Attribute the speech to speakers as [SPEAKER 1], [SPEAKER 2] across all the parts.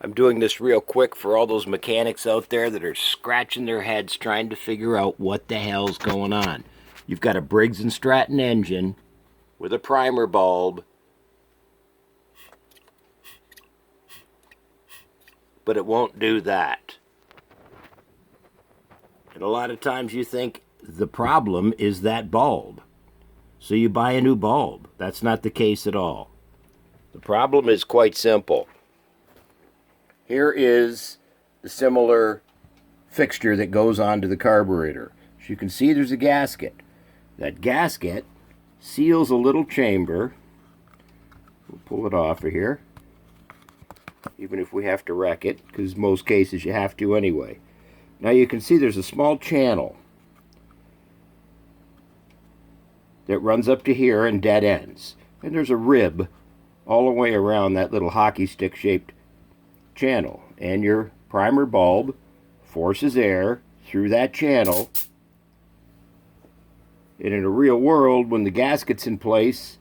[SPEAKER 1] I'm doing this real quick for all those mechanics out there that are scratching their heads trying to figure out what the hell's going on. You've got a Briggs and Stratton engine with a primer bulb, but it won't do that. And a lot of times you think the problem is that bulb. So you buy a new bulb. That's not the case at all. The problem is quite simple. Here is the similar fixture that goes onto the carburetor. As you can see, there's a gasket. That gasket seals a little chamber. We'll pull it off of here, even if we have to wreck it, because most cases you have to anyway. Now you can see there's a small channel that runs up to here and dead ends. And there's a rib all the way around that little hockey stick shaped channel. And your primer bulb forces air through that channel. And in a real world, when the gasket's in place,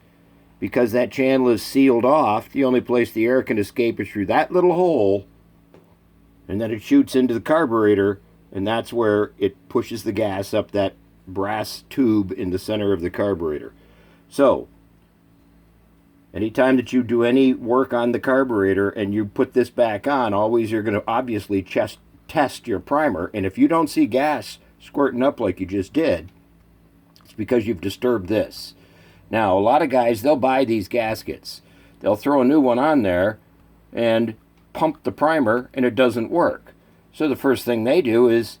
[SPEAKER 1] because that channel is sealed off, the only place the air can escape is through that little hole, and then it shoots into the carburetor, and that's where it pushes the gas up that brass tube in the center of the carburetor. So, anytime that you do any work on the carburetor and you put this back on, always you're going to obviously test your primer, and if you don't see gas squirting up like you just did, it's because you've disturbed this. Now, a lot of guys, they'll buy these gaskets. They'll throw a new one on there and pump the primer, and it doesn't work. So the first thing they do is,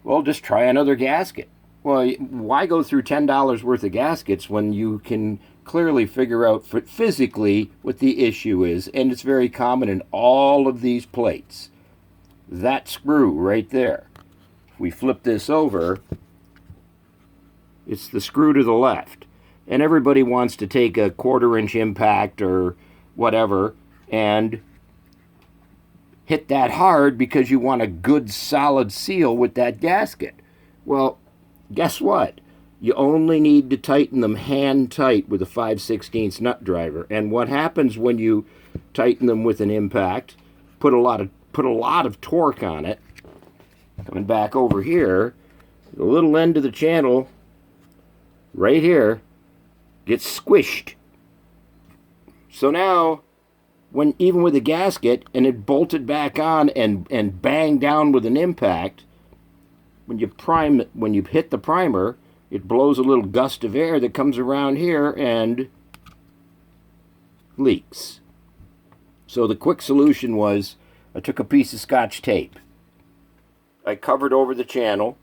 [SPEAKER 1] well, just try another gasket. Well, why go through $10 worth of gaskets when you can clearly figure out physically what the issue is? And it's very common in all of these plates. That screw right there. If we flip this over, it's the screw to the left. And everybody wants to take a 1/4-inch impact or whatever and hit that hard because you want a good solid seal with that gasket. Well, guess what? You only need to tighten them hand tight with a 5/16 nut driver. And what happens when you tighten them with an impact, put a lot of torque on it, coming back over here, the little end of the channel right here gets squished. So now, when even with a gasket and it bolted back on and banged down with an impact, when you hit the primer, it blows a little gust of air that comes around here and leaks. So the quick solution was, I took a piece of Scotch tape, I covered over the channel,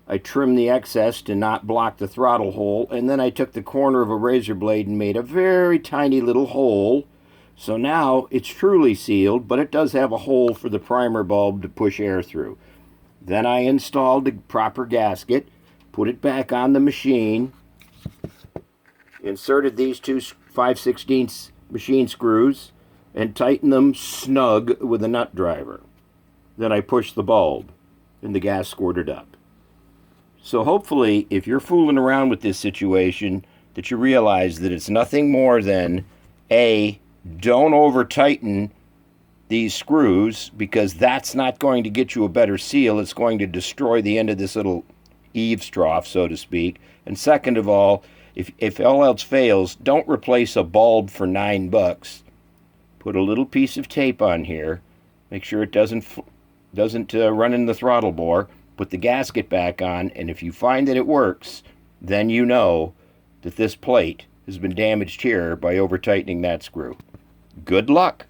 [SPEAKER 1] I trimmed the excess to not block the throttle hole, and then I took the corner of a razor blade and made a very tiny little hole. So now it's truly sealed, but it does have a hole for the primer bulb to push air through. Then I installed the proper gasket, put it back on the machine, inserted these two 5/16 machine screws, and tightened them snug with a nut driver. Then I pushed the bulb, and the gas squirted up. So hopefully, if you're fooling around with this situation, that you realize that it's nothing more than, A, don't over-tighten these screws, because that's not going to get you a better seal. It's going to destroy the end of this little eaves trough, so to speak. And second of all, if all else fails, don't replace a bulb for $9. Put a little piece of tape on here. Make sure it doesn't run in the throttle bore. Put the gasket back on, and if you find that it works, then you know that this plate has been damaged here by over-tightening that screw. Good luck.